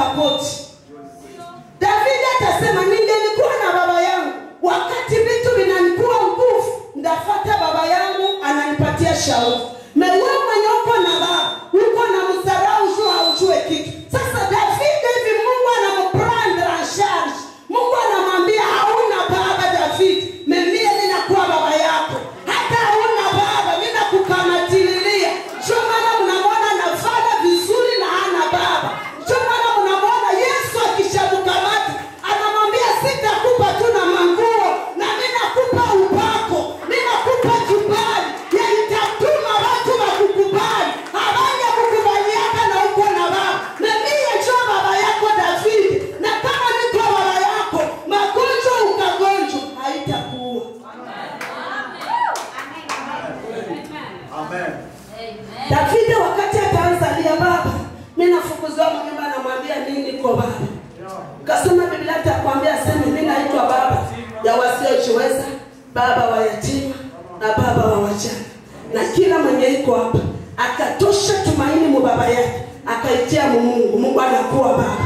kapoti. David atasema ningelikuwa na baba yangu, wakati vitu vinanikuwa nguvu, ndafuata baba yangu ananipatia shauri. Mewe mwenye uko na baba, uko na msarau haujue kitu. Sasa David hivi Mungu anamuprendre en charge. Mungu anamwambia hauna baba David, mimi ninakuwa baba yako. Hata hauna baba, mimi nakukamatililia. Sio maana mnaona anafanya vizuri na hana baba. Sio maana mnaona Yesu akishamkamata anamwambia sitakupa tu na manguo, na mimi nakupa upako, mimi nakupa kibali. Ya itatuma watu wakukubali. Habari kukubaliana na uko na baba. Mimi ndio baba yako David. Na kama niko baba yako, magonjwa ukagonjwa haitakuwa. Amen. David wakati ataanzalia baba, mimi nafukuzwa nyumba na mwambia nini kwa baba. Kasema Biblia itakwambia sema mimi naitwa baba ya wasiojiweza, baba wa yatima na baba wa wajane. Na kila mwenye iko hapa akatosha tumaini mu baba yake, akaitia Mungu, Mungu anakuwa baba.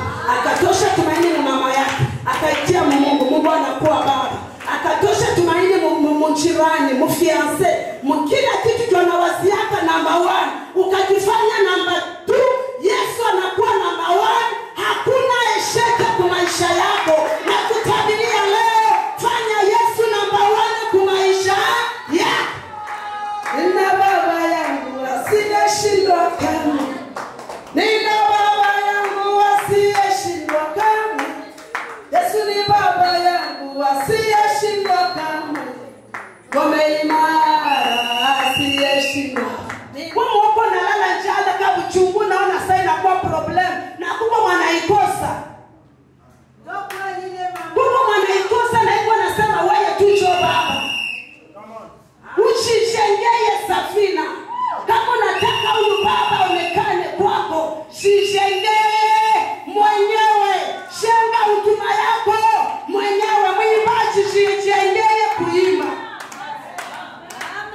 Akatosha tumaini mu mama yake, akaitia Mungu, Mungu anakuwa baba. Akatosha tumaini mu jirani, mu fiancé, mu kila kitu tunawaziaka namba 1, ukakifanya namba 2, Yesu anakuwa namba 1. Hakuna esheka kwa maisha yako. Na kutabiria leo, fanya Yesu namba 1 kwa maisha yako. Nina baba yangu asiyeshindwa kamwe. Nina baba yangu asiyeshindwa kamwe. Yesu ni baba yangu asiyeshindwa kamwe. Ngome imara asiyeshindwa. Kwa mwako nalala njala kama uchungu naona sasa inakuwa problem. Na kumbe mwanaikosa. Kumbe mwanaikosa na iko nasema wewe tu cho baba. Usijengee safina. Kama unataka huyu baba onekane kwako, sijengee mwenyewe. Shenga huduma yako mwenyewe. Mwimbaji sijengee kuimba.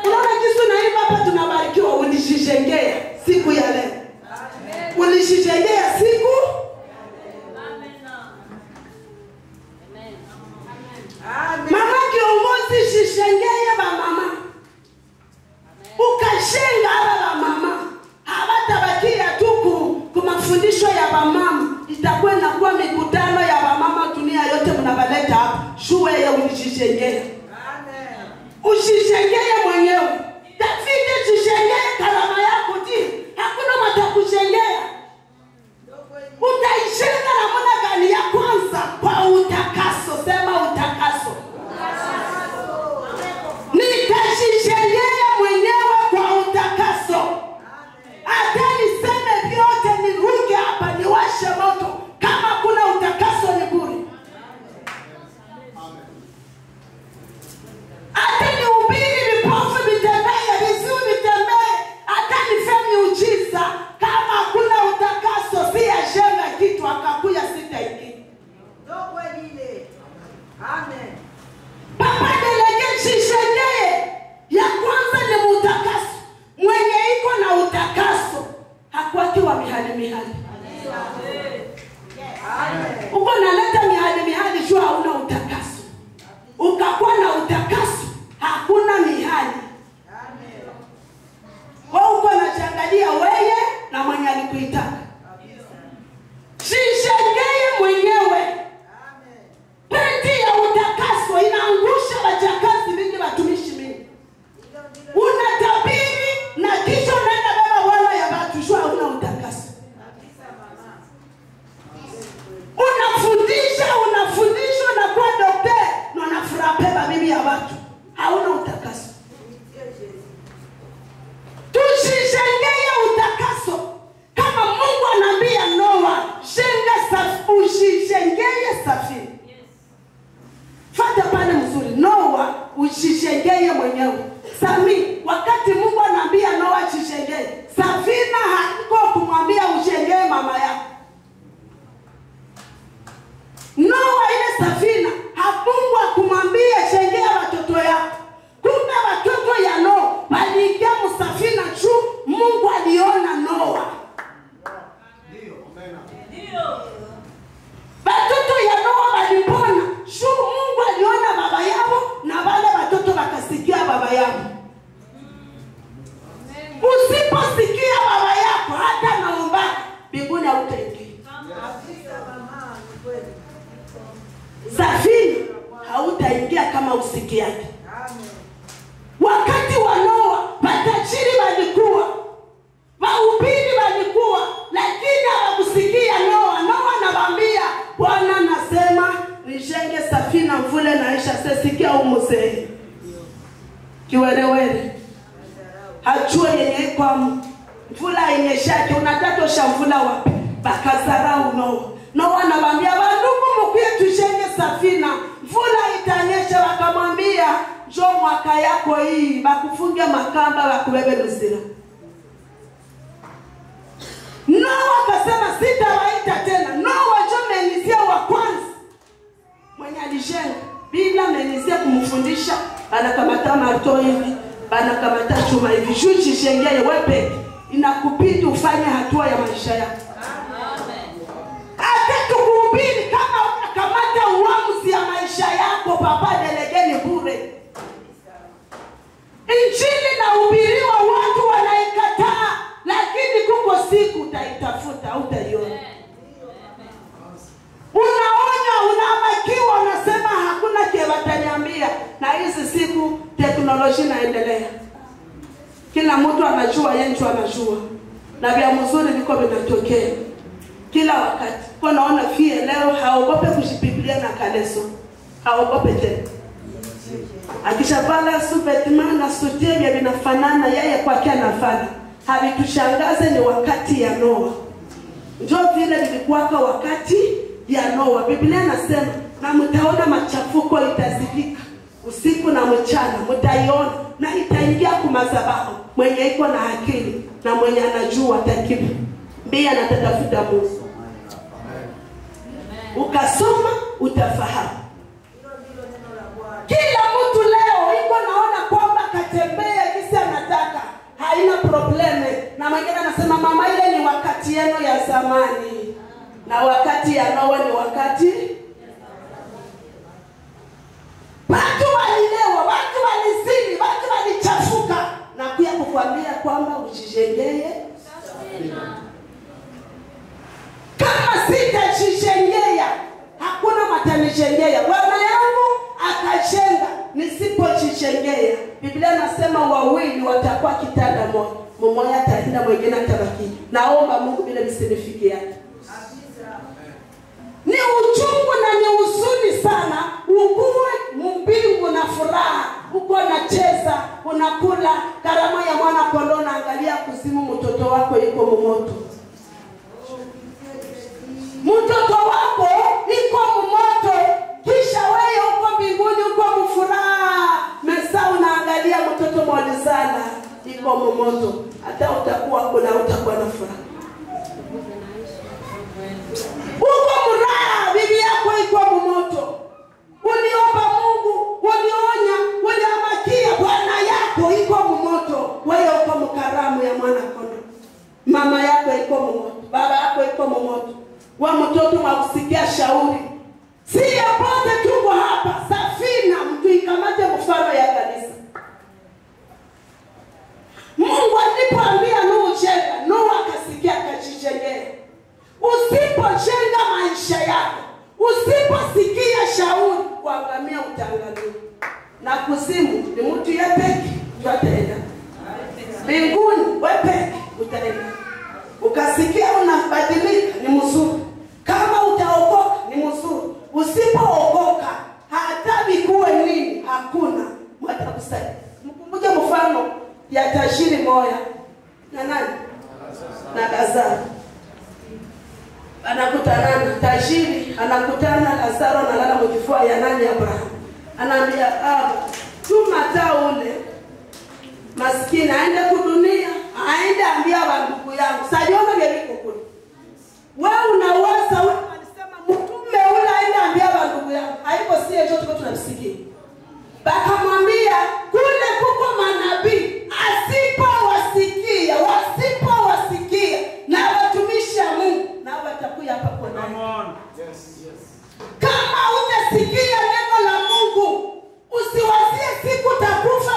Unaona jinsi naimba hapa tunabarikiwa, ulijijengea siku ya leo. Ulijijengea siku. Mama kiongozi jijengee ba mama. Ukashenga ba mama. Hawatabakia tu kwa mafundisho ya ba mama. Itakuwa inakuwa mikutano ya ba mama dunia yote mnabaleta hapa. Shule ya ulijijengea. Usijengee mwenyewe. David jijengee karama yako ti. Hakuna matakujengea. Utaijenga na mwana gani ya kwanza kwa utakaso. Sema utakaso. Nitajijengea mwenyewe kwa utakaso. Hata niseme vyote niruke hapa niwashe moto. Kama kuna utakaso ni bure. Hata nihubiri vipofu vitembee, viziwi vitembee, hata nifanye ujiza, kama hakuna utakaso si ajenga kitu akakuya sitaingia. Amen. Papa delege jijengee. Ya kwanza ni utakaso. Mwenye iko na utakaso hakuwaki wa mihali. Uko naleta mihali jua hauna utakaso. Ukakuwa na utakaso hakuna mihali. Wewe uko unajiangalia wewe na mwenye alikuitaka. Jijengee mwenyewe. Penti ya utakaso inaangusha wajakazi mingi, watumishi mingi. Unatabiri na kisha unaenda baba wala ya watu jua hauna utakaso. Unafundisha unakuwa daktari na unafuraha bibi ya watu. Hauna utakaso. Tujijengee utakaso. Kama Mungu anaambia Noa, usijengee safina. Fata pale mzuri. Noa usijengee mwenyewe. Sami, wakati Mungu anaambia Noa jijengee, safina haiko kumwambia ujengee mama yako. Noa ile safina Mungu akumwambia jengea watoto yako. Kumbe watoto ya Noa waliingia msafina juu Mungu aliona Noa. Ndio, amen. Ndio. baba yako. Usiposikia baba yako hata naomba mbinguni hautaingia. Safina hautaingia kama usikiaje. Wakati wa Noa matajiri walikuwa, mahubiri walikuwa, lakini hawakusikia Noa. Noa anawaambia, Bwana anasema nijenge safina mvule naisha. Sisikia umuzee kiwerewere hajua yenye kwa mvula inyeshake. Unataka ushamvula wapi? Bakazarau Noa. Noa anawaambia, bandugu mkuye tujenge safina mvula itanyesha. Wakamwambia, njoo mwaka yako hii bakufunge makamba bakubebe luzira. Noa akasema sitawaita tena. Noa njoo menizia wa kwanza mwenye alijenga bila menizia kumfundisha. Anakamata marto hivi, anakamata chuma hivi, shuchi shengeye wepe. Inakupindi ufanye hatua ya maisha yako. Hata tukuhubiri kama unakamata uamuzi ya maisha yako, papa delegeni bure. Injili inahubiriwa watu wanaikataa, lakini kuko siku utaitafuta, utaiona. Unaonya, unamakiwa, unasema hakuna kiwataniambia. Na hizi siku teknolojia inaendelea. Kila mtu anajua yencho anajua. Na vya mzuri viko vinatokea kila wakati. Kwa naona fie leo haogope kushibiblia na kaleso. Haogope tena. Akishavala suvetima na sutege vinafanana, yeye kwake anafanya. Havitushangaze, ni wakati ya Noa. Ndio vile vilikuwaka wakati ya Noa. Biblia inasema, na mtaona machafuko itazidika usiku na mchana, mtaiona na itaingia kumadhabahu. Mwenye iko na akili na mwenye anajua atakimbia na atatafuta Mungu. Ukasoma utafahamu. Kila mtu leo iko naona kwamba katembea kisi anataka, haina probleme. Na mwingine anasema, mama ile ni wakati yenu ya zamani. Na wakati ya Noa ni wakati. Watu walilewa, watu walizini, watu walichafuka. Na kuya kukwambia kwamba ujijengeye. Kama sitajijengea, hakuna matanijengea. Bwana yangu akajenga, nisipojijengea. Biblia nasema wawili watakuwa kitanda moja. Mmoja ataenda, mwingine atabaki. Naomba Mungu bila visinifikie. Ni uchungu na ni huzuni sana. Ukue mbingu na furaha, uko unacheza, unakula karama ya mwana kondoo, na angalia kuzimu mtoto wako yuko moto. Mtoto wako iko moto, kisha wewe uko mbinguni, uko mfuraha. Mesa unaangalia mtoto mwalizana iko moto. Hata utakuwa kuna utakuwa na furaha. Uko furaha, bibi yako iko moto. Uliomba Mungu, ulionya, uliamakia, bwana yako iko moto. Wewe uko mkaramu ya mwana kondoo. Mama yako iko moto, baba yako iko moto. Wa mtoto wakusikia shauri. Siya pote tuko hapa, safina mtu ikamate mfano ya kanisa. Mungu alipoambia Nuhu jenga, Nuhu akasikia akajijengea. Usipojenga maisha yako, usiposikia shauri, kuangamia utaangamia. Na kuzimu ni mtu yepeki utaenda. Mbinguni wepeki utaenda. Ukasikia unabadilika ni mzuri. Kama utaokoka ni mzuri. Usipookoka hata bikuwe nini hakuna watakusaidia. Mkumbuke mfano ya tajiri moja na nani? Na Lazaro. Anakutana tajiri, anakutana Lazaro analala mkifua ya nani? Abraham. Anaambia, tuma ule maskini aende kudunia, aende ambia wandugu yangu. Sajiona geliko kule. Wewe unawaza wewe alisema mtume ule aende ambia wandugu yangu. Haiko sie jote kwa tunamsikia. Bakamwambia kule kuko manabii, asipowasikia na watumishi wa Mungu na watakuja hapa kwa nani? Kama utasikia neno la Mungu, usiwazie siku utakufa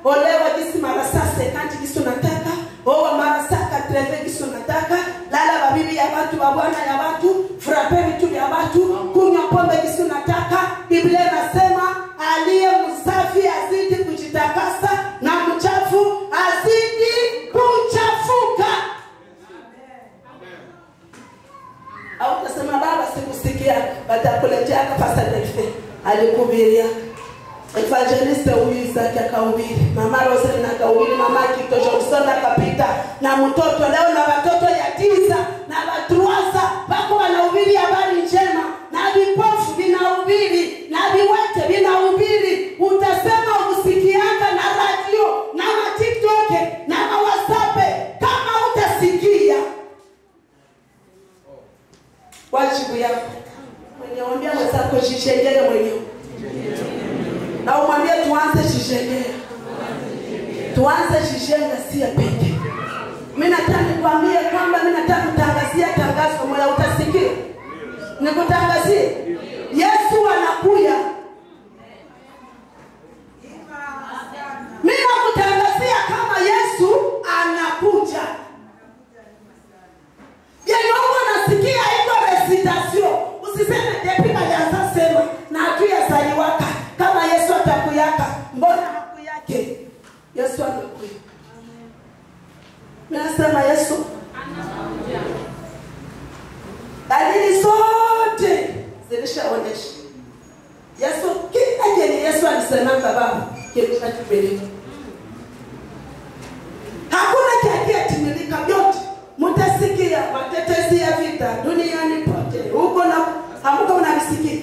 olewa kisi marasa 50 kisi unataka, owa marasa 80 kisi unataka, lala babibi ya watu, babwana ya watu, frappe vitu ya watu, kunywa pombe kisi unataka. Biblia inasema aliye msafi azidi kujitakasa na mchafu azidi kuchafuka. Au tasema baba sikusikia, batakuletea Pastor Delphin alikubiria. Evangelist huyu Isaac akahubiri, mama Roselina akahubiri, mama Kitosha Usona akapita na mtoto leo na watoto ya Tiza na watruasa wako wanahubiri habari njema, na vipofu vinahubiri na viwete vinahubiri. Utasema usikianga na radio na TikTok na WhatsApp kama utasikia. Wajibu yako mwenye mwambia mwenzako jishengele mwenyewe. Na umwambie tuanze jishengele. Tuanze jishenga si ya peke. Mimi nataka nikwambie kwamba mimi nataka kutangazia tangazo moja, utasikia. Nikutangazie. Yesu anakuja. Mimi nakutangazia kama Yesu anakuja. Yenyewe nasikia iko recitation. Usiseme depika ya sema na hatu ya saliwaka. Kama Yesu atakuyaka, mbona hakuyake? Yesu anakuja. Nasema Yesu anakuja. Dalili zote zilishaonyesha. Yesu kila jeni Yesu alisema baba kisha tubeleka. Hakuna kiakia timilika yote. Mutasikia matetezi ya vita duniani pote. Huko na hamuko mnamsikia.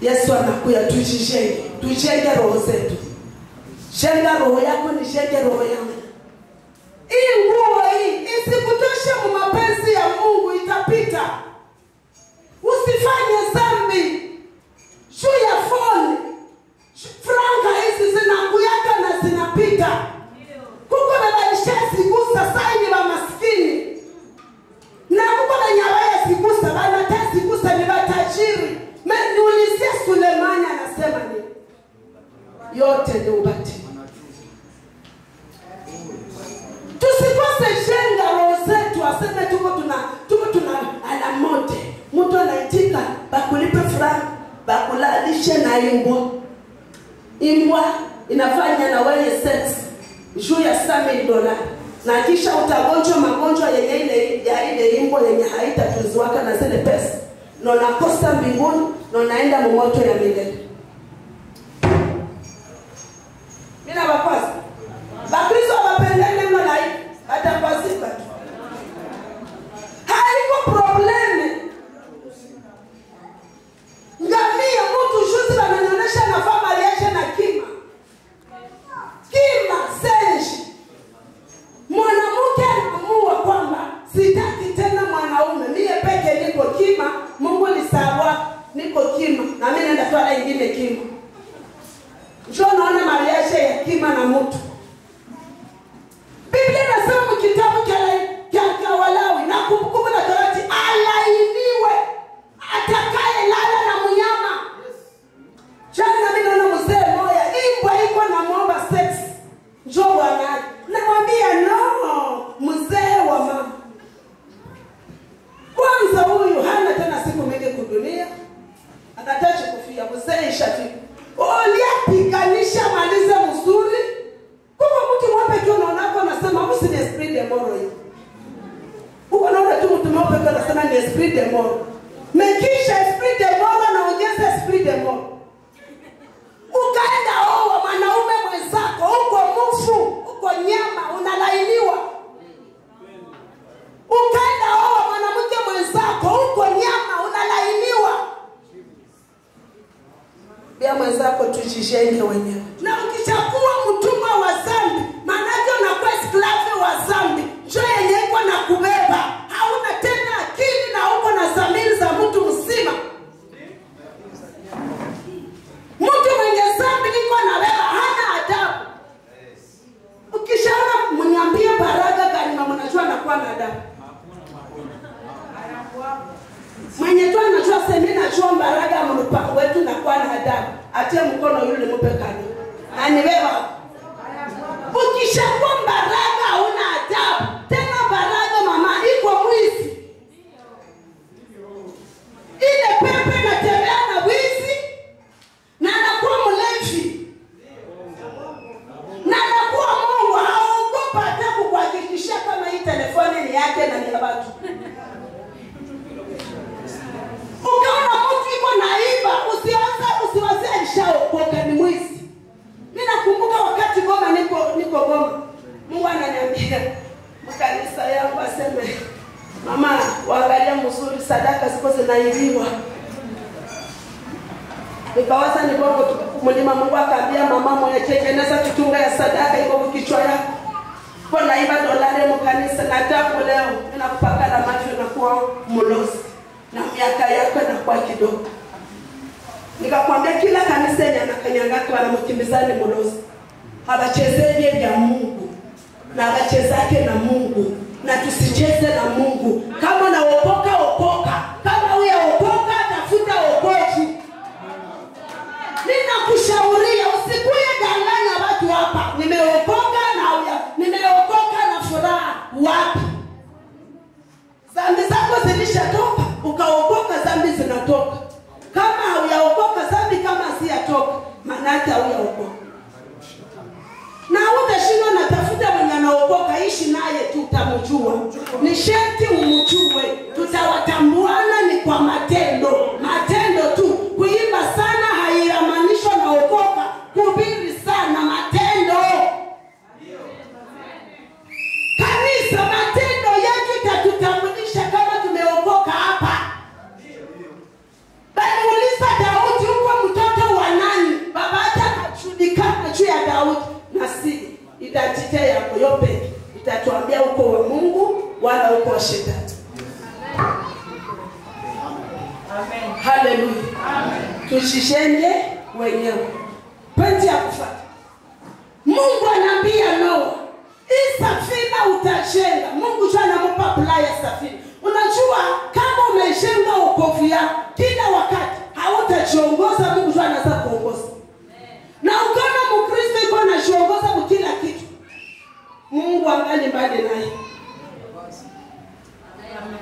Yesu anakuja, tujenge roho zetu. Jenga roho yako, ni jenge roho yangu. Hii nguo hii isikutoshe mu mapenzi ya Mungu, itapita. Usifanye dhambi. Juu ya phone. Franga hizi zinakuyaka na zinapita. Kuko bebalisha sigusa saini wa maskini. Na kuko na nyawaya sigusa, banata sigusa ni batajiri. Niulizia Sulemani anasema nini? Yote ni ubati. Tusikose jenga roho zetu, aseme tuko tuna alamote. Mtu anaitika bakulipe franga, bakulalishe na imbwa. Imbwa inafanya na wewe sex juu ya $100 na kisha utagonjwa magonjwa yenye ile imbwa yenye haitatuziwaka na zile pesa. Na unakosa mbinguni na unaenda moto ya milele. Mina bakwazi. Bakristo wapendane mna hii hata pasika. Haiko probleme. Ngamia mtu juzi ananionyesha na family yake na kima. Kima senji. Mwanamke anaamua kwamba sitaki tena mwanaume. Mie peke niko kima. Mungu ni sawa, niko kima na mimi naenda twala ingine kima. Njoo naona mariaje ya kima na mtu. Biblia inasema kitabu cha Walawi na Kumbukumbu la Torati, alainiwe atakaye lala na mnyama. Jana mimi naona mzee moja imbwa iko na muomba sex. Njoo bwana. Namwambia no, mzee wa mama. Kwanza huyu hana tena siku mingi kudunia. Akataje kufia mzee ishafika. Uliapiganisha maliza mzuri. Kama mtu mwape tu unaonako anasema huyu ni esprit de mort hii. Huko naona tu mtu mwape tu anasema ni esprit de mort. Mekisha esprit de mort anaongeza esprit de mort. Ukaenda oa mwanaume mwenzako, uko mfu, uko nyama, unalainiwa. Ukaenda oa mwanamke mwenzako, uko nyama, unalainiwa. Bia mwenzako tujishenge wenyewe. Na ukichakua mtumwa wa dhambi, manake unakuwa esklave wa dhambi. Njoo yenye iko na kubeba. Hauna tena akili na uko na dhamiri za mtu mzima. Mtu mwenye dhambi niko na beba, hana adabu. Ukishaona mniambie baraka gani mama mnajua anakuwa na adabu. Mwenye tu anajua semina najua baraka mlupango wetu na kwa na adabu. atie mkono yule nimupe kado. Anibeba. Ukishakuwa mbaraga hauna adabu. Tena mbaraga mama iko mwizi. Ile pepe inatembea na wizi na anakuwa mlevi. Na anakuwa Mungu haogopa hata kukuhakikishia kama hii telefoni ni yake na ni ya watu. Ukaona mtu iko naiba, usiwaze alishaokoka ni mwizi. Mimi nakumbuka wakati Goma niko Goma. Mungu ananiambia mkanisa yangu aseme, mama waangalia mzuri sadaka ziko zinaibiwa. Nikawaza ni bongo tukumlima. Mungu akaambia mama mwenye tengeneza kitunga ya sadaka iko kwa kichwa yako. Kwa naiba dolari mkanisa na tangu leo ninakupaka na macho na kuwa mlozi. Na miaka yako inakuwa kidogo. Nikakwambia kila kanisa yenye anakanyangaka wanamkimbizani mlozi. Habachezeje vya Mungu. Na habachezake na Mungu. Na tusicheze na Mungu. Kama unaokoka okoka. Kama hujaokoka tafuta wokovu. Ninakushauria usikuye danganya watu hapa. Nimeokoka na furaha wapi? Dhambi zako zilishatoka, ukaokoka dhambi zinatoka. Kama hujaokoka dhambi kama ziyatoka, maana yake hujaokoka. Na utashinda na tafuta mwenye anaokoka, ishi naye tu utamjua. Ni sharti umjue. Tutawatambuana ni kwa matendo. Matendo tu. Kuimba sana haiamanishwa na okoka. Kuhubiri sana matendo. Kanisa matendo yetu itatutambulisha kama tumeokoka hapa. Bali uliza Daudi huko mtoto wa nani? Baba hata anajulikana juu ya Daudi. Na si identity yako yote itatuambia uko wa Mungu wala uko wa shetani. Amen. Hallelujah. Amen. Tushishende wenyewe. Pointi ya kufuata. Mungu anaambia Noa, hii safina utajenga. Mungu jua anamupa plan ya safina. Unajua kama umejenga wokovu yako kila wakati hautajiongoza, Mungu jua anaanza kuongoza. Na ukiona Mkristo yuko anajiongoza kwa kila kitu, Mungu angali mbali naye.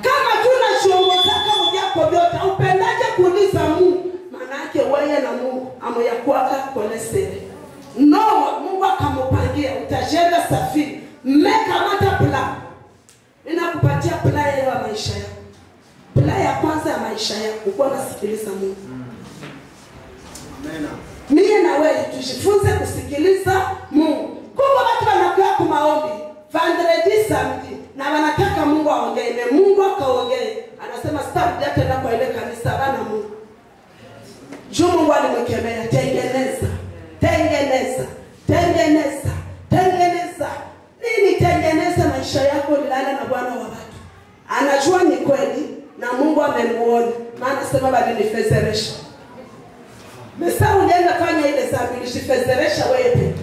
Kama tunajiongoza kama vyako vyote, upendaje kuuliza Mungu? Maana yake wewe na Mungu amoyakuaka kolesele. Noa Mungu akamupangia utajenga safina. Mmekamata plan. Ninakupatia plan ya maisha yako. Plan ya kwanza ya maisha yako kwa kusikiliza Mungu. Amen. Mimi na wewe tujifunze kusikiliza Mungu. Kumbe watu wanakuwa kwa maombi, vendredi samedi, na wanataka Mungu aongee. Na Mungu akaongee. Anasema sitarudia tena kwa ile kanisa bana Mungu. Juu Mungu alimkemea, tengeneza. Tengeneza. Tengeneza. Tengeneza. Nini tengeneza maisha yako lilala na Bwana wa watu. Anajua ni kweli na Mungu amemuona. Maana sema bali nifezeresha. Mesa ulienda fanya ile dhambi nishifezeresha wewe peke.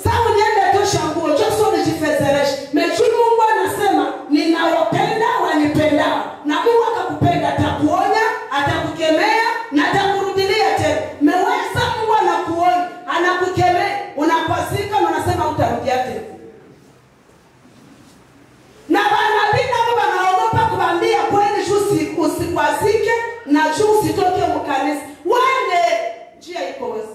Sasa ulienda tosha nguo, joso unijifezeresha. Mechu Mungu anasema ninawapenda wanipenda. Na Mungu akakupenda, atakuonya, atakukemea na atakurudilia tena. Meweza Mungu anakuonya, anakukemea, unapasika na unasema utarudia tena. Na banabii nao wanaogopa kuambia kweli usikwazike na juu usitoke mkanisa. Wende njia iko wazi.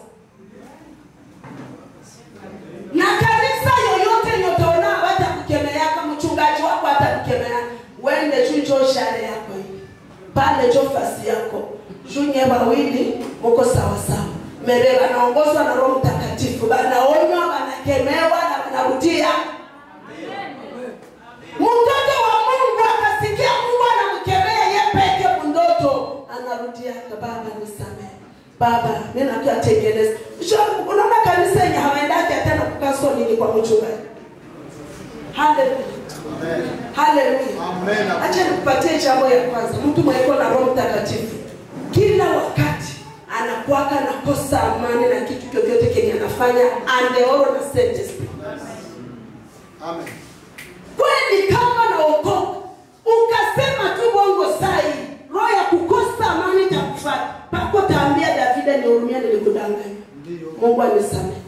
Na kanisa yoyote nyotaona watakukemea kama mchungaji wako atakukemea. Wende juu njoo shale yako hii. Pale njoo fasi yako. Juu nyewe wawili mko sawa sawa. Mereva anaongozwa na Roho Mtakatifu. Banaonywa, banakemewa na banarudia. Mtoto wa Mungu akasikia Mungu anamkemea yeye peke mndoto, anarudia baba nisamehe. Baba mimi nakutengeneza. Unaona kanisa yenye hawaendaki tena kukaso nini kwa mchungaji. Hallelujah. Amen. Hallelujah. Amen. Acha nikupatie jambo ya kwanza. Mtu mwenye na Roho Mtakatifu kila wakati anakuaka na kosa amani na kitu chochote kenye anafanya andeoro na sentence. Amen. Kweli kama naokoka ukasema tu bongo sai, roho ya kukosa amani itakufuata. Pako taambia David wewe nisamehe.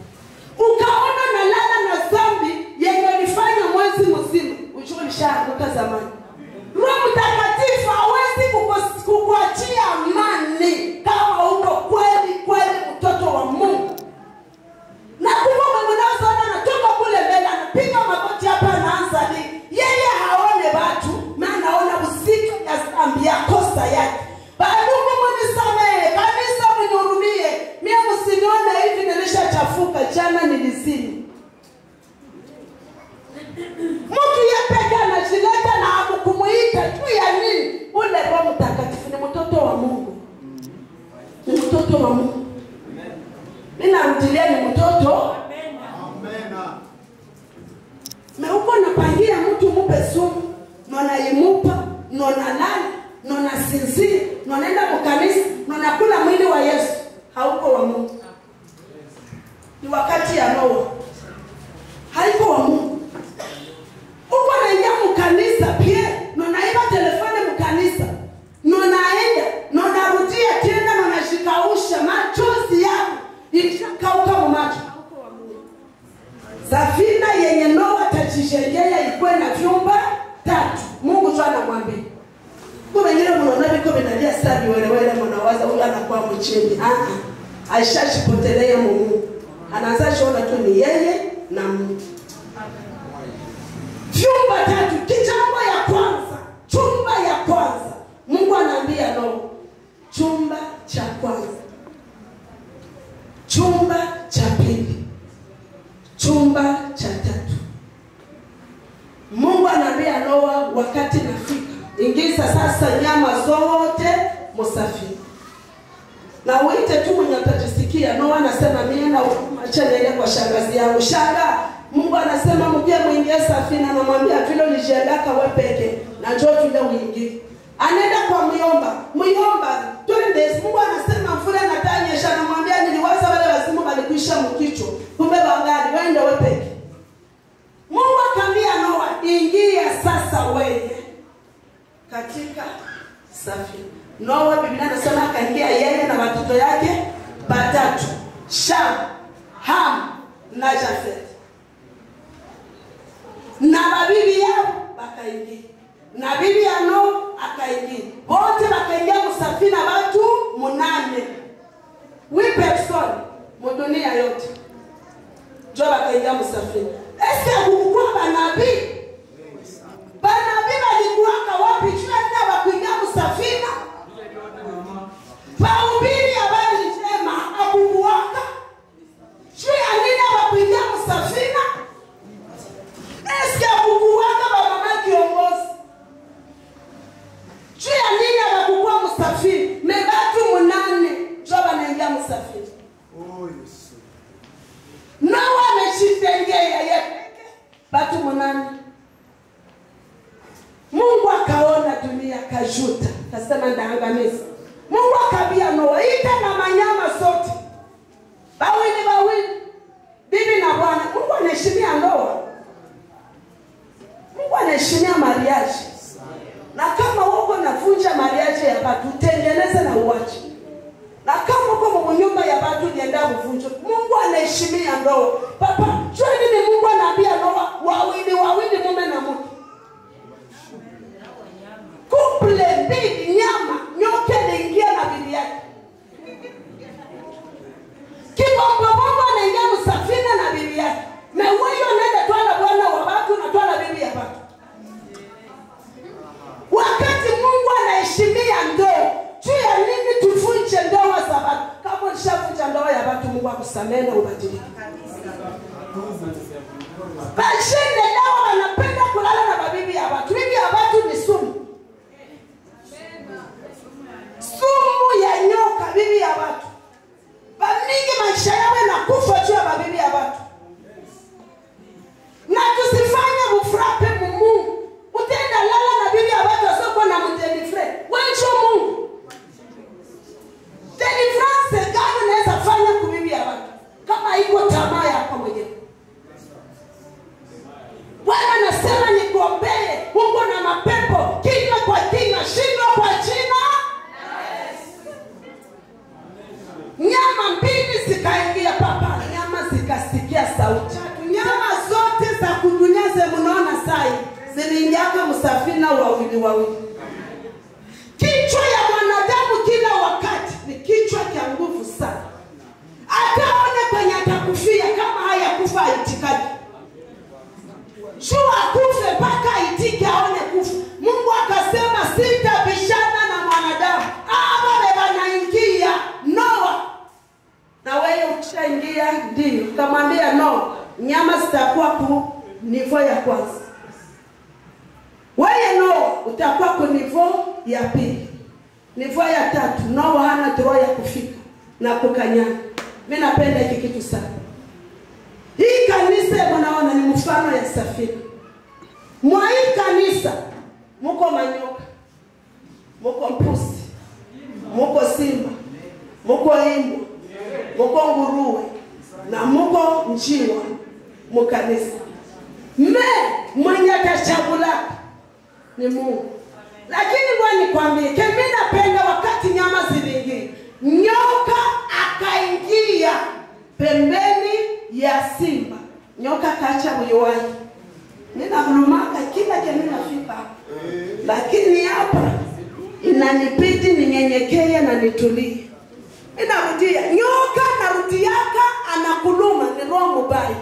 Ukaona nalala na dhambi yenye ulifanya mwezi mzima, ujue nishaanguka zamani. Roho Mtakatifu hawezi kukuachia amani kama uko kweli kweli mtoto wa Mungu. Na kumbe mnaona anatoka kule mbele anapiga magoti hapa anaanza ni yeye haone watu, maana anaona usiku ya dhambi ya kosa yake. Bado mnisamehe, kanisa mnihurumie. Mimi msinione hivi nilishachafuka, jana nilizini. Mtu yepeke anajileta na kumuita tu ya nini? Ule Roho Mtakatifu ni mtoto wa Mungu. Ni mtoto wa Mungu. Mimi narudilia ni mtoto. Amen. Meuko napangia mtu mupe sumu, nona imupa, nona lala, nona sinzia, nonaenda kukanisa, nona kula mwili wa Yesu. Hauko wa Mungu. Ni wakati ya Noa. Haiko wa Mungu. Uko naingia mkanisa pia, nonaiba telefone mkanisa. Nonaenda, nonarudia tena, nonashikausha machozi yako. Ikakauka macho. Safina yenye Noa tajijengea ilikuwa na vyumba 3. Mungu tu anamwambia. Kwa wengine mnaona biko binalia sabi wale mnawaza huyu anakuwa mcheni. Aishajipotelea Mungu. Anaanza kuona tu ni yeye na Mungu. Vyumba 3, kijambo ya kwanza, chumba ya kwanza. Mungu anaambia Noa, chumba cha kwanza. Chumba cha pili. Chumba cha 3. Mungu anaambia Noa wakati nafika, ingiza sasa nyama zote msafiri. Na uite tu mwenye atajisikia. Noa anasema mimi na acha niende kwa shangazi yangu. Shanga, Mungu anasema mje muingie safina, anamwambia vile ulijiandaka wewe peke na njoo vile uingie. Anaenda kwa Myomba, twende. Mungu anasema mvula inatanyesha, anamwambia niliwaza wale wazimu walikwisha mkicho. Kumbe wangali wewe ndio wewe peke. Mungu akamwambia Noa, ingia sasa wewe katika safina. Noa Biblia inasema akaingia yeye na watoto yake 3, Sham, Ham na Jafet. Na bibi yao wakaingia. Na bibi ya Noa akaingia. Wote wakaingia msafina watu 8. Person mudunia yote. Jo wakaingia msafina. Ese kukua banabii. Banabii walikuwa wapi? Jua ndio wakuingia msafina. Paumbili habari njema akukuwaka. Jua nini wakuingia msafina? Ese akukuwaka baba kiongozi. Jua nini wakukuwa msafina? Mebatu 8 jo wanaingia msafina. Oh yes. Noa amejitengea yeye batu 8. Mungu akaona dunia kajuta, kasema ndaangamiza. Mungu akabia Noa, ita na manyama zote. Bawili, bibi na bwana. Mungu anaheshimia Noa. Mungu anaheshimia mariage. Na kama uko navunja mariage ya watu, tengeneze na uache. Na kama uko mnyumba ya watu nienda kuvunja, Mungu anaheshimia ndoa. Papa, jua nini Mungu anaambia Noa, wawili mume na mke. Couple big nyama, nyoke liingia na bibi yake. Kibombo anaingia msafina na bibi yake. Na wewe unaenda twala bwana wa watu na twala bibi ya watu. Wakati Mungu anaheshimia ndoa, juu ya nini tuvunje ndoa za watu? Kama ulishavunja ndoa ya watu, Mungu akusamehe na ubadilike. Bashende nao wanapenda kulala na mabibi ya watu. Bibi ya watu ni sumu. Sumu ya nyoka, bibi ya watu. Bamingi maisha yawe na kufa juu ya mabibi ya watu. Na tusifanye mfrape Mungu. Utenda lala na bibi ya watu asoko na mdelifre. Wencho Mungu. Deliverance gani unaweza fanya kwa bibi ya watu? Kama iko tamaa yako mwenyewe. Bwana anasema wawili wawili. Kichwa ya mwanadamu kila wakati ni kichwa cha nguvu sana. Ataone kwenye atakufia kama haya kufa itikadi. Shua kufe mpaka itike aone kufa. Mungu akasema sitabishana na mwanadamu. Aba wanaingia Noa. Na wewe ukishaingia ndio. Kamwambia no, nyama zitakuwa ku nivo ya kwanza. Wewe no, utakuwa ku nivo ya pili. Nivo ya tatu, Noa hana droa ya kufika na kukanyana. Mimi napenda hiki kitu sana. Hii kanisa mnaona ni mfano ya safina. Mwa hii kanisa muko manyoka, muko mpusi, muko simba, muko imbwa, muko nguruwe na muko njiwa mukanisa. Mwenye atachagula ni Mungu. Lakini bwana nikwambie, mimi napenda wakati nyama ziliingia. Nyoka akaingia pembeni ya simba. Nyoka kaacha uliwai. Nina mlumaka kila jamii nafika hapa. Lakini hapa inanibidi ninyenyekee na nitulie. Inarudia. Nyoka narudiaka anakuluma ni roho mbaya.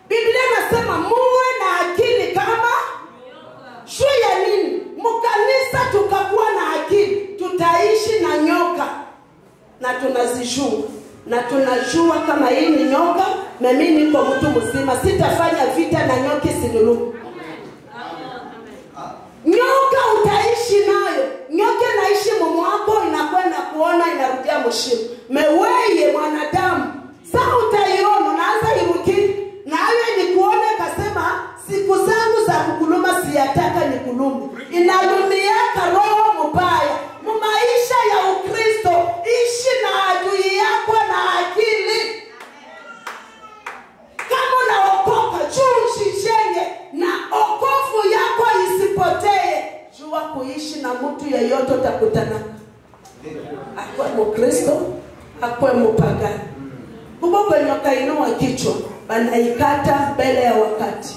Biblia inasema muwe na akili kama shua ya nini? Mkanisa tukakuwa na akili, tutaishi na nyoka na tunazijua. Na tunajua kama hii ni nyoka, na mimi niko mtu mzima, sitafanya vita na nyoka sinulumu. Nyoka utaishi nayo. Nyoka naishi mumu wako, inakwenda kuona inarudia mshimo. Meweye mwanadamu, saa utaiona unaanza iruki. Na awe ni kuone kasema siku zangu za kukuluma siyataka ni kulumu. Inalumiaka roho mbaya. Maisha ya Ukristo, ishi na adui yako na akili. Kama unaokoka, juu usijenge na okofu yako isipotee. Jua kuishi na mtu yeyote utakutana. Akwe Mkristo, akwe mpagani. Huko kwenye kainua kichwa, banaikata mbele ya wakati.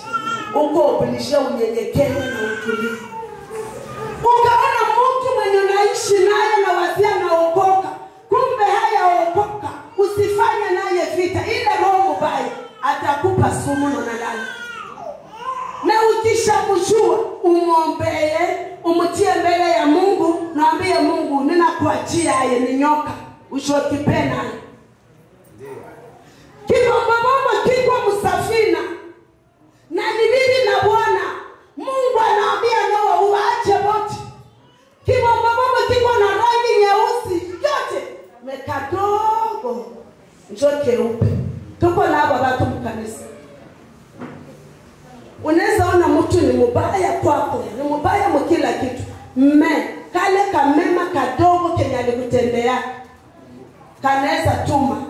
Uko ubilisha unyenyekewe na utulivu. Ukaona mtu mwenye unaishi naye na wazia na okoka, kumbe haya okoka, usifanye naye vita. Ile roho mbaya atakupa sumu na nalala. Na ukishamjua umuombee, umtie mbele ya Mungu, naambie Mungu ninakuachia yeye ni nyoka, ushokipena. Kibomba kiko msafina. Na ni bibi na bwana. Mungu anaambia Noa uache boti. Kibomba kiko na rangi nyeusi yote mekadogo njoke upe. Tuko na hapa watu mkanisa. Unaweza ona mtu ni mbaya kwako, ni mbaya mkila kitu. Kale kamema kadogo kenye alikutendea. Kanaweza tuma.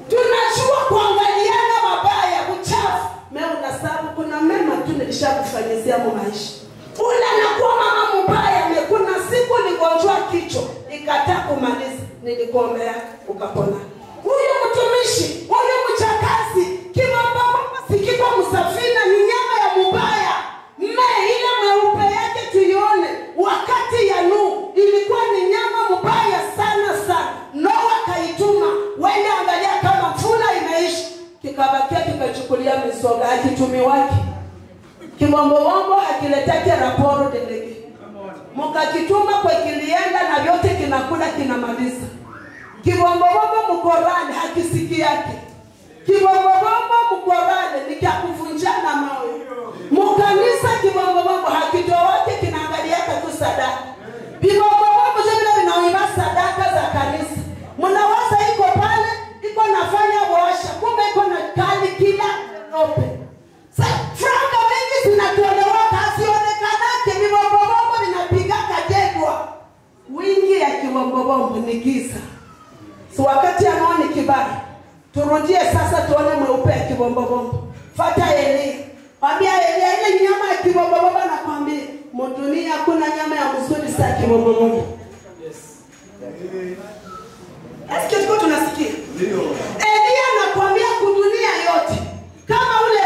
Tunajua kuangaliana mabaya, uchafu. Unasabu kuna mema tu nilishakufanyizia maisha. Ule anakuwa mama mbaya, kuna siku nigonjwa kichwa, nikataa kumaliza, nilikuombea ukapona. Huyo mtumishi, huyo mchakazi, kibamba sikiko msafina ni nyama ya mbaya. Ile mweupe yake tuione wakati ya Nuhu ilikuwa ni nyama mbaya sana sana. Noa kaituma, wende angalia kama mfula imeisha. Kikabakia kikachukulia misoga akitumi wake. Kibombo akiletake raporo delege. Mukakituma kwa kilienda na vyote kinakula kinamaliza. Kibombo mkorani hakisiki yake. Kibombo mkorani nikakuvunjana moyo. Mukanisa kibombo hakitoa wake kinaangalia tu sadaka. Kibombo zile vinaoiba sadaka za kanisa. Mnawaza iko pale, iko nafanya washa, kumbe iko na kali kila ope. Franga mingi zinatolewa kasionekana kibombo vinapiga kajegwa. Wingi ya kibombo ni giza. So wakati anaona kibaya, turudie sasa tuone mweupe ya kibombo. Fata Elia. Mwambia Elia ile nyama ya kibombo na kwambia, "Mdunia hakuna nyama ya mzuri sa kibombo." Yes. Asikia tuko tunasikia. Ndio. Elia anakuambia kudunia yote. Kama ule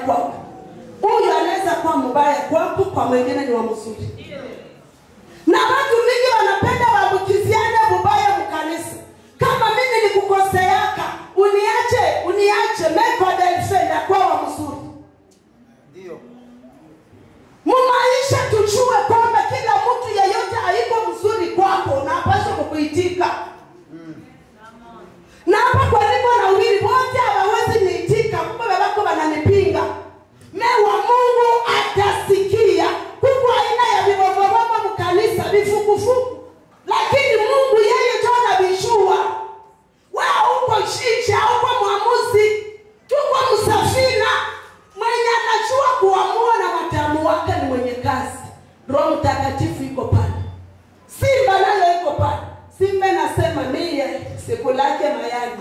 kwako. Huyu anaweza kuwa mbaya kwako, kwa mwingine ni wa mzuri. Na watu mingi wanapenda waambukiziane mbaya mkanisa. Kama mimi nikukoseaka, uniache meko delfenda kwa wa mzuri. Ndio. Mumaisha tujue kwamba kila mtu yeyote haiko mzuri kwako na hapaswa kukuitika. Na hapa kwa niko na wili wote hawawezi niitika, kumbe babako wananipinga. Mewa Mungu atasikia. Kuku aina ya vibobobobo mkanisa, vifukufuku. Lakini Mungu yeye tona vishua. Wao uko shisha, uko mwamuzi. Tuko msafina. Mwenye anajua kuamua na matamu wake ni mwenye kazi. Roho Mtakatifu iko pale. Simba nayo iko pale. Simba nasema mie sikulake mayai.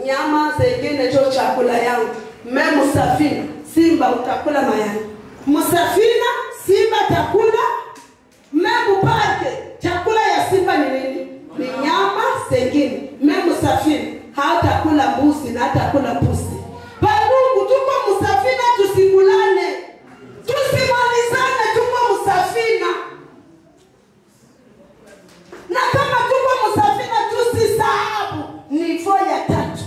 Nyama zingine jo chakula yangu. Me msafina, simba utakula mayai. Msafina, simba takula. Me mpake, chakula ya simba ni nini? Ni nyama zingine. Me msafina, hatakula mbuzi na hatakula pusi. Mungu tuko msafina, tusikulane. Tusimalizane, tuko msafina. Na kama tuko msafina tusisahabu nivo ya tatu.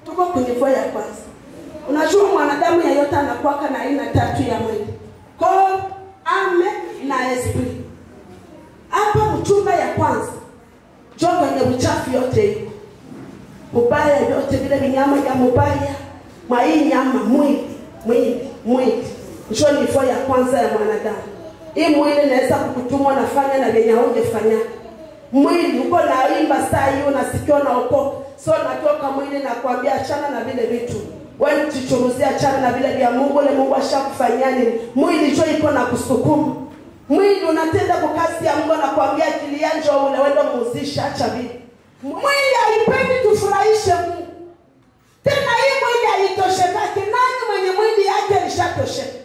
Tuko kwenye nivo ya kwanza. Unajua mwanadamu yeyote anakuwa na aina tatu ya mwili. Corps, ame na esprit. Hapa mchumba ya kwanza. Jongo ya uchafu yote iko. Mubaya yote vile vinyama ya mubaya. Mwa hii nyama mwili. Njoo nivo ya kwanza ya mwanadamu. Hii mwili inaweza kukutumwa nafanya na venye haungefanya. Mwili uko naimba saa hiyo unasikia na uko. So natoka mwili na kuambia achana na vile vitu. Wewe tuchuruzia achana na vile vya Mungu, ile Mungu ashakufanyia nini? Mwili jo iko na kusukuma. Mwili unatenda kwa kazi ya Mungu na kuambia akili yangu ule wendo muuzisha acha vile. Mwili haipendi tufurahishe Mungu. Tena hii mwili haitoshekake. Nani mwenye mwili yake alishatosheka?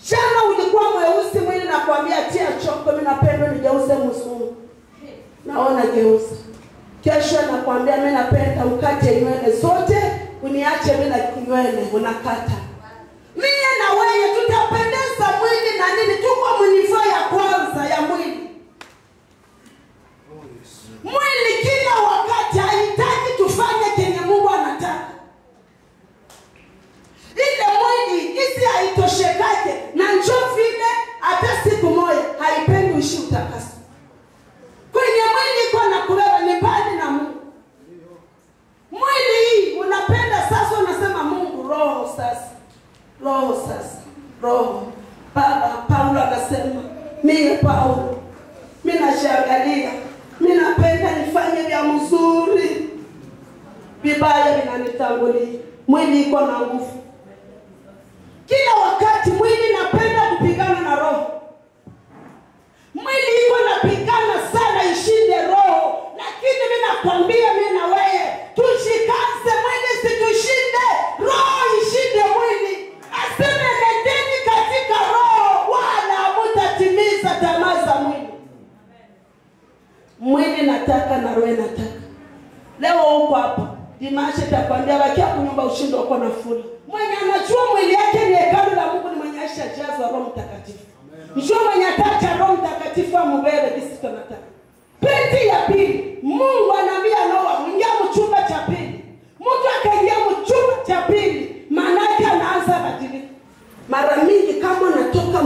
Jana ulikuwa mweusi mwili na kuambia tia choko mimi napenda nigeuze mzungu. Naona geuza. Kesho nakwambia mimi napenda ukate nywele zote, uniache bila nywele unakata. Mimi na wewe tutapendeza mwili na nini? Tuko mnivo ya kwanza ya mwili. Mwili kila wakati haitaki tufanye kenye Mungu anataka. Ile mwili hizi haitoshekake na njoo vile hata siku moja haipendi uishi utakaso. Kwenye mwili iko na kubeba ni mbali na Mungu. Mwili hii unapenda sasa unasema Mungu roho sasa. Roho. Baba Paulo akasema mimi Paulo mimi nashangalia. Mimi napenda nifanye vya mzuri. Vibaya vinanitangulia. Mwili iko na nguvu. Kila wakati mwili napenda kupigana na roho. Mwili iko napigana sana ishinde roho. Lakini mimi nakwambia mimi na wewe tushikaze mwili situshinde. Roho ishinde mwili. Aseme leteni katika roho wala mutatimiza tamaa za mwili. Mwili nataka na roho nataka. Leo uko hapa. Dimashe takwambia wakia kunyumba ushindo wako na fula. Mwenye anajua mwili yake ni hekalu la Mungu ni mwenye ashajazwa Roho Mtakatifu. Njoo mwenye atacha Roho Mtakatifu amubebe kisi tunataka. Penti ya pili, Mungu anaambia Noa, mwingia mchumba cha pili. Mtu akaingia mchumba cha pili, maana yake anaanza badilika. Mara mingi kama unatoka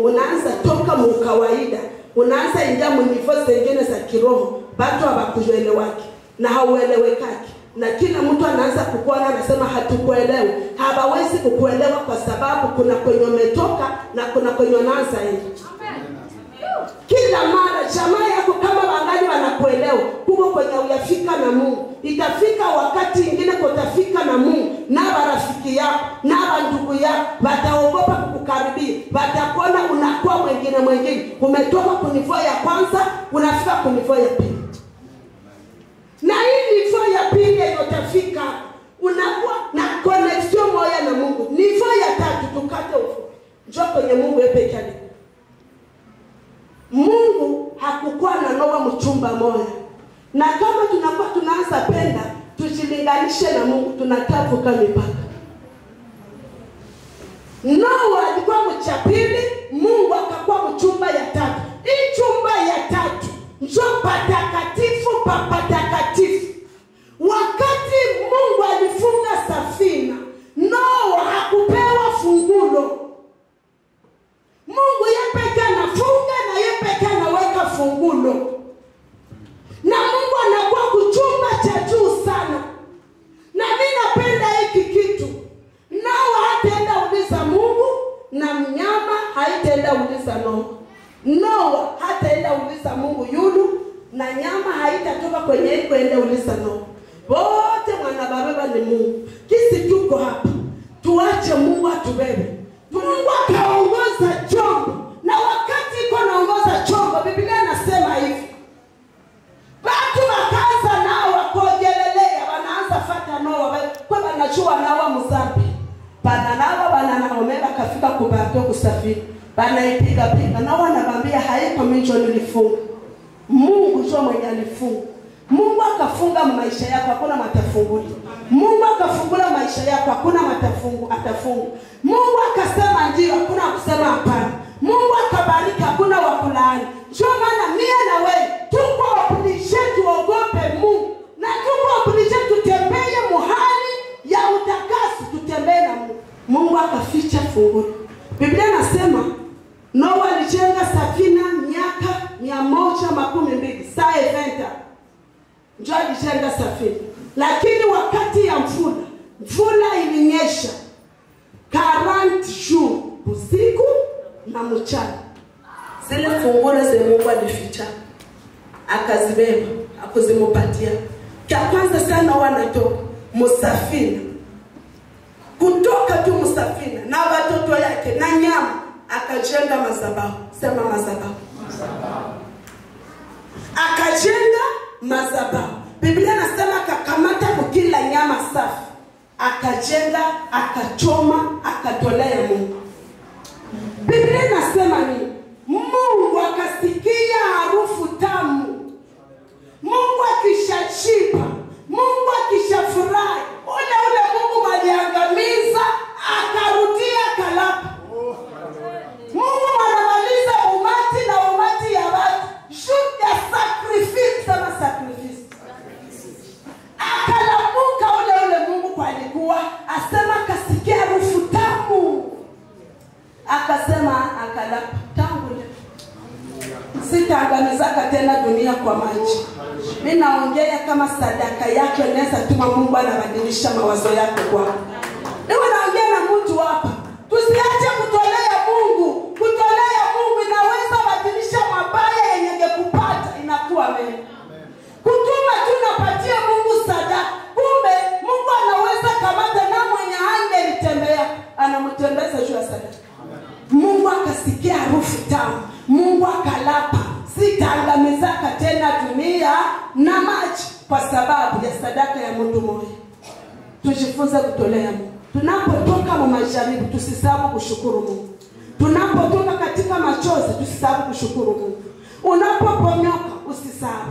unaanza toka mkawaida, unaanza ingia mnivo zingine za kiroho, watu hawakuelewaki na hauelewekaki. Na kila mtu anaanza kukuona anasema hatukuelewa. Hawawezi kukuelewa kwa sababu kuna kwenye umetoka na kuna kwenye unaanza hivi. Kila mara jamaa yako kama wangali wanakuelewa, huko kwenye uyafika na Mungu. Itafika wakati mwingine kutafika na Mungu na marafiki yako na ndugu yako wataogopa kukukaribia. Watakuona unakuwa mwingine. Umetoka kunivo ya kwanza unafika kunivo ya pili. Na hii nivo ya pili inotafika unakuwa na connection moja na Mungu. Nivo ya tatu tukate ufu. Njoo kwenye Mungu peke yake. Mungu hakukuwa na Noa mchumba moja. Na kama tunakuwa tunaanza penda tujilinganishe na Mungu tunatavuka mipaka. Noa alikuwa mcha pili, Mungu akakuwa mchumba ya tatu. Hii chumba ya tatu ndio patakatifu pa patakatifu. Wakati Mungu alifunga safina, Noa hakupewa fungulo. Mungu yeye pekee anafunga na yeye pekee anaweka fungulo. Na Mungu anakuwa kuchumba cha juu sana. Na mimi napenda hiki kitu. Noa hataenda uliza Mungu na mnyama haitaenda uliza Noa. Noa hataenda uliza Mungu yulu na nyama haitatoka kwenye kwenda uliza Noa. Wote mwanababa ni Mungu. Kisi tuko hapa. Tuache Mungu atubebe. Mungu akaongoza chombo. Na wakati iko naongoza chombo, Biblia inasema hivi. Watu wakaanza nao wakogelelea, wanaanza fata Noa. Kwa wanachua Noa mzambi. Bananaomeba kafika kubato kusafiri. Banaipiga piga. Noa anamwambia haiko mimi ndio nilifunga. Mungu ndio mwenye alifunga. Mungu akafunga maisha yako, hakuna matafunguli. Mungu akafungula maisha yako, hakuna matafungu atafunga. Mungu akasema ndio, hakuna kusema hapana. Mungu akabariki, hakuna wakulaani. Ndio maana mimi na wewe tuko obligé tuogope Mungu. Na tuko obligé tutembee mahali ya utakaso, tutembee na Mungu. Mungu akaficha fungulo. Biblia inasema Noa alijenga safina miaka 120 saa 20. Ndio alijenga safina. Lakini wakati ya mvula ilinyesha 40 jours usiku na mchana. Zile fungulo za Mungu alificha. Akazibeba, akuzimupatia. Kwa kwanza sana wanatoka msafina. Kutoka tu msafina na watoto yake na nyama akajenga madhabahu. Sema madhabahu. Akajenga madhabahu. Biblia inasema akakamata kila nyama safi. Akajenga, akachoma, akatolea Mungu. Biblia inasema ni Mungu akasikia harufu tamu. Mungu akishashiba, Mungu akishafurahi, ule Mungu aliangamiza akarudia kalapa. Mungu anamaliza umati na umati ya watu. Shoot the sacrifice sama sacrifice. Akalamuka ule Mungu kwa alikuwa asema kasikia harufu tamu. Akasema akalapa tangu leo sitaangamizaka tena dunia kwa maji. Mimi naongea kama sadaka yako inaweza tuma Mungu anabadilisha mawazo yako kwako. Leo naongea na mtu hapa. Tusiache kutolea Mungu. Kutolea Mungu inaweza badilisha mabaya yenye kupata inakuwa mema. Kutuma tunapatia Mungu sadaka. Kumbe Mungu anaweza kamata na mwenye angelitembea anamtembeza juu ya sadaka. Mungu akasikia harufu tamu. Mungu akalapa sitaangamizaka tena dunia na maji kwa sababu ya sadaka ya mtu mmoja. Tujifunze kutolea Mungu. Tunapotoka majaribu tusisahau kushukuru Mungu. Tunapotoka katika machozi tusisahau kushukuru Mungu. Unapoponyoka usisahau.